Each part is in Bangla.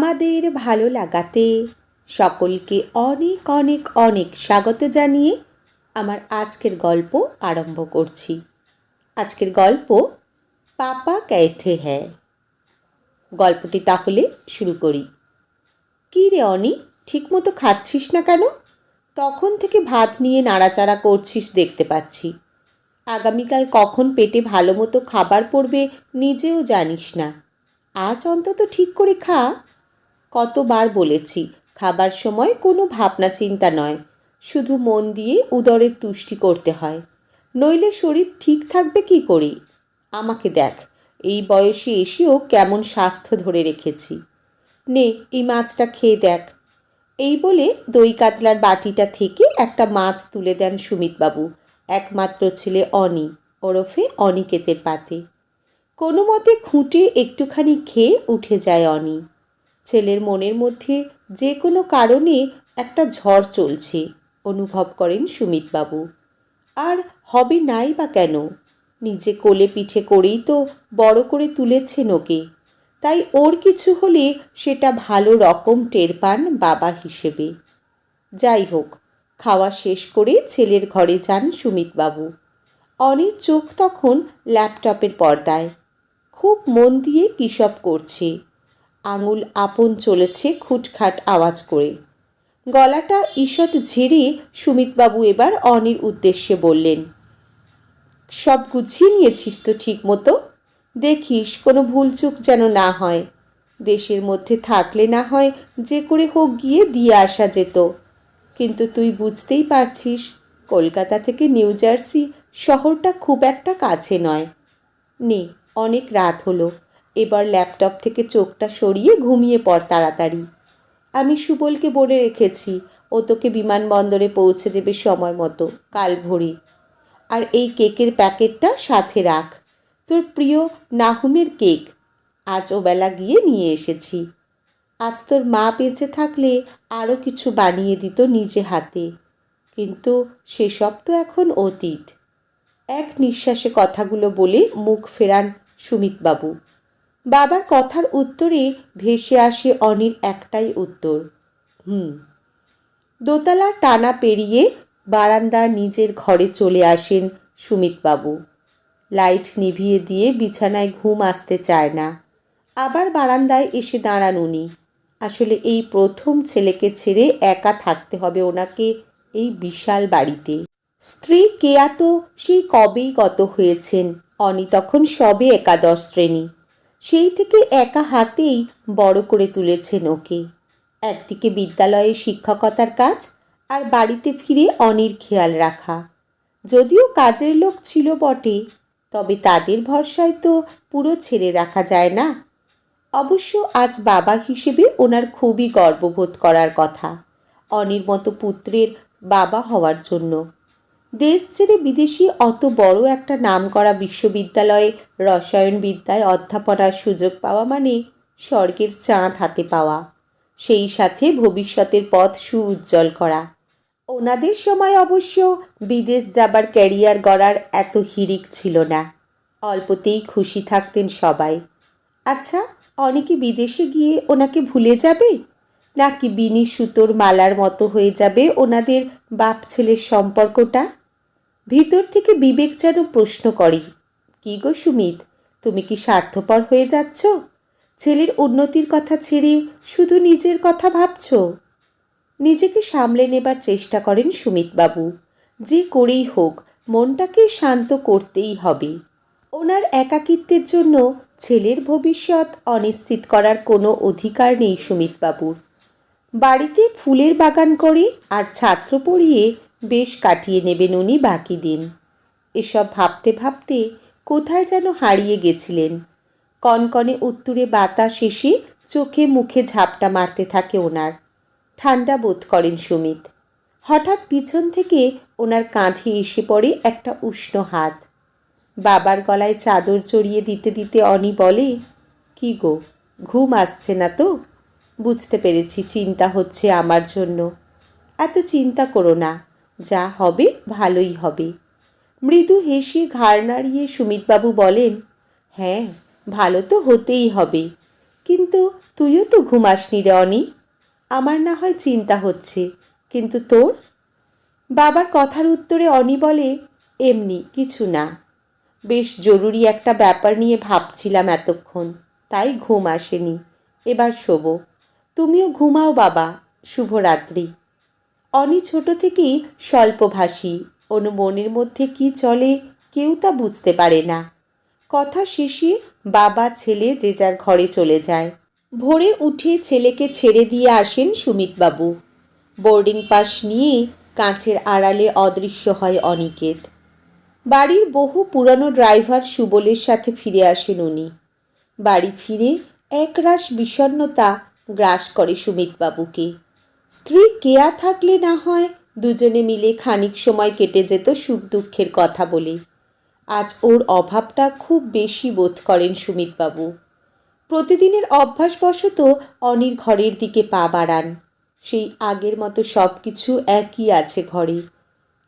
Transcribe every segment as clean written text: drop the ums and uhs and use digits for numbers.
আমাদের ভালো লাগাতে সকলকে অনেক অনেক অনেক স্বাগত জানিয়ে আমার আজকের গল্প আরম্ভ করছি। আজকের গল্প পাপা ক্যাথে হ্যায়। গল্পটি তাহলে শুরু করি। কী রে অনি, ঠিকমতো খাচ্ছিস না কেন? তখন থেকে ভাত নিয়ে নাড়াচাড়া করছিস দেখতে পাচ্ছি। আগামীকাল কখন পেটে ভালো মতো খাবার পড়বে নিজেও জানিস না। আজ অন্তত ঠিক করে খা। কতবার বলেছি, খাবার সময় কোনো ভাবনা চিন্তা নয়, শুধু মন দিয়ে উদরের তুষ্টি করতে হয়, নইলে শরীর ঠিক থাকবে কি করে? আমাকে দেখ, এই বয়সে এসেও কেমন স্বাস্থ্য ধরে রেখেছি। নে, এই মাছটা খেয়ে দেখ। এই বলে দই কাতলার বাটিটা থেকে একটা মাছ তুলে দেন সুমিতবাবু একমাত্র ছেলে অনি ওরফে অনিকেতের পাতে। কোনো মতে খুঁটে একটুখানি খেয়ে উঠে যায় অনি। ছেলের মনের মধ্যে যে কোনো কারণে একটা ঝড় চলছে অনুভব করেন সুমিতবাবু। আর হবে নাই বা কেন, নিজে কোলে পিঠে করেই তো বড় করে তুলেছেন ওকে, তাই ওর কিছু হলে সেটা ভালো রকম টের পান বাবা হিসেবে। যাই হোক, খাওয়া শেষ করে ছেলের ঘরে যান সুমিতবাবু। অনির চোখ তখন ল্যাপটপের পর্দায়, খুব মন দিয়ে কী সব করছে। আঙুল আপন চলেছে খুটখাট আওয়াজ করে। গলাটা ঈষৎ ঝেড়ে সুমিতবাবু এবার অনির উদ্দেশ্যে বললেন, সব গুছিয়ে নিয়েছিস তো ঠিক মতো? দেখিস কোনো ভুলচুক যেন না হয়। দেশের মধ্যে থাকলে না হয় যে করে হোক গিয়ে দিয়ে আসা যেত, কিন্তু তুই বুঝতেই পারছিস কলকাতা থেকে নিউ জার্সি শহরটা খুব একটা কাছে নয়। নে, অনেক রাত হলো, এবার ল্যাপটপ থেকে চোখটা সরিয়ে ঘুমিয়ে পড় তাড়াতাড়ি। আমি সুবলকে বলে রেখেছি, ও তোকে বিমানবন্দরে পৌঁছে দেবে সময় মতো কাল ভোরে। আর এই কেকের প্যাকেটটা সাথে রাখ, তোর প্রিয় নাহুমের কেক, আজ ওবেলা গিয়ে নিয়ে এসেছি। আজ তোর মা বেঁচে থাকলে আরও কিছু বানিয়ে দিত নিজে হাতে, কিন্তু সেসব তো এখন অতীত। এক নিঃশ্বাসে কথাগুলো বলে মুখ ফেরান সুমিতবাবু। বাবার কথার উত্তরে ভেসে আসে অনির একটাই উত্তর, দোতলা টানা পেরিয়ে বারান্দা নিজের ঘরে চলে আসেন সুমিতবাবু। লাইট নিভিয়ে দিয়ে বিছানায় ঘুম আসতে চায় না। আবার বারান্দায় এসে দাঁড়ান উনি। আসলে এই প্রথম ছেলেকে ছেড়ে একা থাকতে হবে ওনাকে এই বিশাল বাড়িতে। স্ত্রী কেয়া তো সেই কবেই গত হয়েছেন। অনি তখন সবে একাদশ শ্রেণী। সেই থেকে একা হাতেই বড় করে তুলেছেন ওকে। একদিকে বিদ্যালয়ে শিক্ষকতার কাজ, আর বাড়িতে ফিরে অনির খেয়াল রাখা। যদিও কাজের লোক ছিল বটে, তবে তাদের ভরসায় তো পুরো ছেড়ে রাখা যায় না। অবশ্য আজ বাবা হিসেবে ওনার খুবই গর্ববোধ করার কথা অনির মতো পুত্রের বাবা হওয়ার জন্য। দেশ ছেড়ে বিদেশি অত বড় একটা নামকরা বিশ্ববিদ্যালয়ে রসায়নবিদ্যায় অধ্যাপনার সুযোগ পাওয়া মানে স্বর্গের চাঁদ হাতে পাওয়া, সেই সাথে ভবিষ্যতের পথ সুউজ্জ্বল করা। ওনাদের সময় অবশ্য বিদেশ যাবার ক্যারিয়ার গড়ার এত হিড়িক ছিল না, অল্পতেই খুশি থাকতেন সবাই। আচ্ছা, অনেকে বিদেশে গিয়ে ওনাকে ভুলে যাবে, নাকি বিনি সুতোর মালার মতো হয়ে যাবে ওনাদের বাপ ছেলের সম্পর্কটা? ভিতর থেকে বিবেক যেন প্রশ্ন করে, কী গো সুমিত, তুমি কি স্বার্থপর হয়ে যাচ্ছ? ছেলের উন্নতির কথা ছেড়ে শুধু নিজের কথা ভাবছ? নিজেকে সামলে নেবার চেষ্টা করেন সুমিতবাবু। যে করেই হোক মনটাকে শান্ত করতেই হবে। ওনার একাকিত্বের জন্য ছেলের ভবিষ্যৎ অনিশ্চিত করার কোনো অধিকার নেই সুমিতবাবুর। বাড়িতে ফুলের বাগান করে আর ছাত্র পড়িয়ে বেশ কাটিয়ে নেবেন উনি বাকি দিন। এসব ভাবতে ভাবতে কোথায় যেন হারিয়ে গেছিলেন। কনকনে উত্তুরে বাতাস এসে চোখে মুখে ঝাপটা মারতে থাকে ওনার। ঠান্ডা বোধ করেন সুমিত। হঠাৎ পিছন থেকে ওনার কাঁধে এসে পড়ে একটা উষ্ণ হাত। বাবার গলায় চাদর জড়িয়ে দিতে দিতে অনি বলে, কি গো, ঘুম আসছে না তো? বুঝতে পেরেছি চিন্তা হচ্ছে আমার জন্য। এত চিন্তা করো না, যা হবে ভালোই হবে। মৃদু হেসে ঘাড় নাড়িয়ে সুমিতবাবু বলেন, হ্যাঁ, ভালো তো হতেই হবে, কিন্তু তুইও তো ঘুমাসনি রে অনি। আমার না হয় চিন্তা হচ্ছে, কিন্তু তোর? বাবার কথার উত্তরে অনি বলে, এমনি কিছু না, বেশ জরুরি একটা ব্যাপার নিয়ে ভাবছিলাম এতক্ষণ, তাই ঘুম আসেনি। এবার শোবো। তুমিও ঘুমাও বাবা, শুভরাত্রি। অনি ছোট থেকেই স্বল্পভাষী, অনু মনের মধ্যে কি চলে কেউ তা বুঝতে পারে না। কথা শেষে বাবা ছেলে যে যার ঘরে চলে যায়। ভোরে উঠে ছেলেকে ছেড়ে দিয়ে আসেন সুমিতবাবু। বোর্ডিং পাস নিয়ে কাঁচের আড়ালে অদৃশ্য হয় অনিকেত। বাড়ির বহু পুরানো ড্রাইভার সুবলের সাথে ফিরে আসেন উনি। বাড়ি ফিরে একরাশ বিষণ্ণতা গ্রাস করে সুমিতবাবুকে। স্ত্রী কেয়া থাকলে না হয় দুজনে মিলে খানিক সময় কেটে যেত সুখ দুঃখের কথা বলে। আজ ওর অভাবটা খুব বেশি বোধ করেন সুমিতবাবু। প্রতিদিনের অভ্যাসবশত অনির ঘরের দিকে পা বাড়ান। সেই আগের মতো সব কিছু একই আছে ঘরে,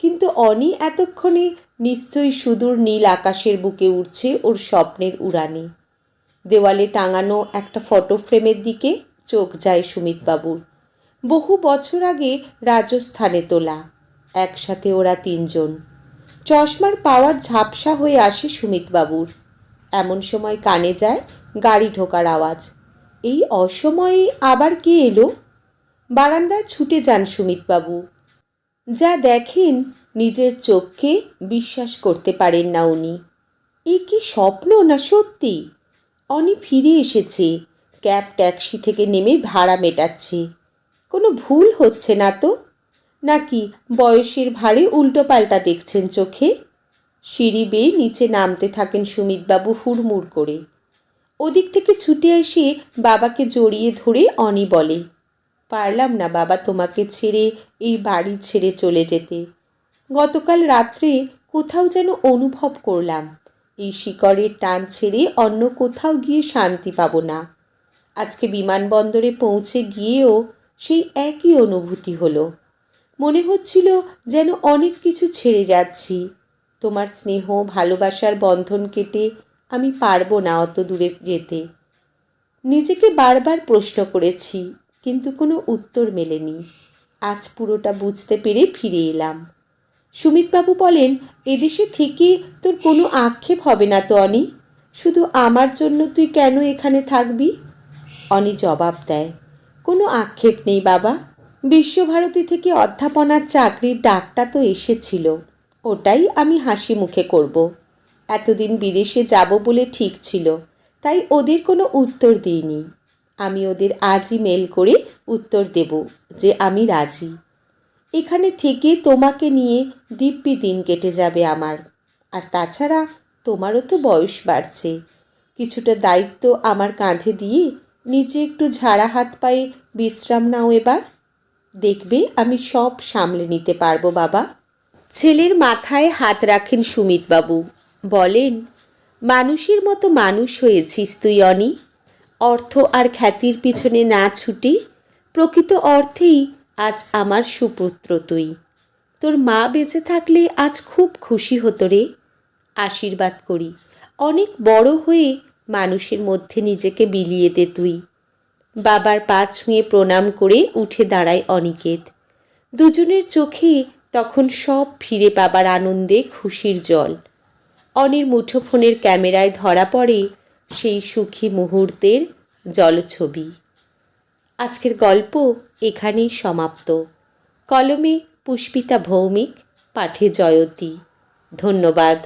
কিন্তু অনি এতক্ষণে নিশ্চয়ই সুদূর নীল আকাশের বুকে উঠছে ওর স্বপ্নের উড়ানে। দেওয়ালে টাঙানো একটা ফটো ফ্রেমের দিকে চোখ যায় সুমিতবাবুর। বহু বছর আগে রাজস্থানে তোলা। একসাথে ওরা তিনজন। চশমার পাওয়ার ঝাপসা হয়ে আসে সুমিতবাবুর। এমন সময় কানে যায় গাড়ি ঢোকার আওয়াজ। এই অসময়ে আবার কে এলো? বারান্দায় ছুটে যান সুমিতবাবু। যা দেখেন নিজের চোখকে বিশ্বাস করতে পারেন না উনি। এ কি স্বপ্ন না সত্যি? অনি ফিরে এসেছে, ক্যাব ট্যাক্সি থেকে নেমে ভাড়া মেটাচ্ছে। কোনো ভুল হচ্ছে না তো? নাকি বয়সের ভারে উল্টোপাল্টা দেখছেন চোখে? সিঁড়ি বেয়ে নিচে নামতে থাকেন সুমিতবাবু হুড়মুড় করে। ওদিক থেকে ছুটে এসে বাবাকে জড়িয়ে ধরে অনি বলে, পারলাম না বাবা তোমাকে ছেড়ে, এই বাড়ি ছেড়ে চলে যেতে। গতকাল রাত্রে কোথাও যেন অনুভব করলাম এই শিকড়ের টান ছেড়ে অন্য কোথাও গিয়ে শান্তি পাবো না। আজকে বিমানবন্দরে পৌঁছে গিয়েও সেই একই অনুভূতি হলো। মনে হচ্ছিল যেন অনেক কিছু ছেড়ে যাচ্ছি। তোমার স্নেহ ভালোবাসার বন্ধন কেটে আমি পারবো না অত দূরে যেতে। নিজেকে বারবার প্রশ্ন করেছি, কিন্তু কোনো উত্তর মেলেনি। আজ পুরোটা বুঝতে পেরে ফিরে এলাম। সুমিতবাবু বলেন, এদেশে থেকে তোর কোনো আক্ষেপ হবে না তো অনি? শুধু আমার জন্য তুই কেন এখানে থাকবি? অনি জবাব দেয়, কোনো আক্ষেপ নেই বাবা। বিশ্বভারতী থেকে অধ্যাপনার চাকরির ডাকটা তো এসেছিল, ওটাই আমি হাসি মুখে করব। এতদিন বিদেশে যাব বলে ঠিক ছিল, তাই ওদের কোনো উত্তর দিইনি। আমি ওদের আজই মেল করে উত্তর দেব যে আমি রাজি। এখানে থেকে তোমাকে নিয়ে দিব্যি দিন কেটে যাবে আমার। আর তাছাড়া তোমারও তো বয়স বাড়ছে, কিছুটা দায়িত্ব আমার কাঁধে দিয়ে নিজে একটু ঝাড়া হাত পায়ে বিশ্রাম নাও এবার। দেখবে আমি সব সামলে নিতে পারবো বাবা। ছেলের মাথায় হাত রাখেন সুমিতবাবু, বলেন, মানুষের মতো মানুষ হয়েছিস তুই অনি। অর্থ আর খ্যাতির পিছনে না ছুটে প্রকৃত অর্থেই আজ আমার সুপুত্র তুই। তোর মা বেঁচে থাকলে আজ খুব খুশি হতো রে। আশীর্বাদ করি, অনেক বড় হয়ে মানুষের মধ্যে নিজেকে বিলিয়ে দে তুই। বাবার পা ছুঁয়ে প্রণাম করে উঠে দাঁড়ায় অনিকেত। দুজনের চোখে তখন সব ফিরে পাবার আনন্দে খুশির জল। অনির মুঠোফোনের ক্যামেরায় ধরা পড়ে সেই সুখী মুহূর্তের জলছবি। আজকের গল্প এখানেই সমাপ্ত। কলমে পুষ্পিতা ভৌমিক, পাঠে জয়তী। ধন্যবাদ।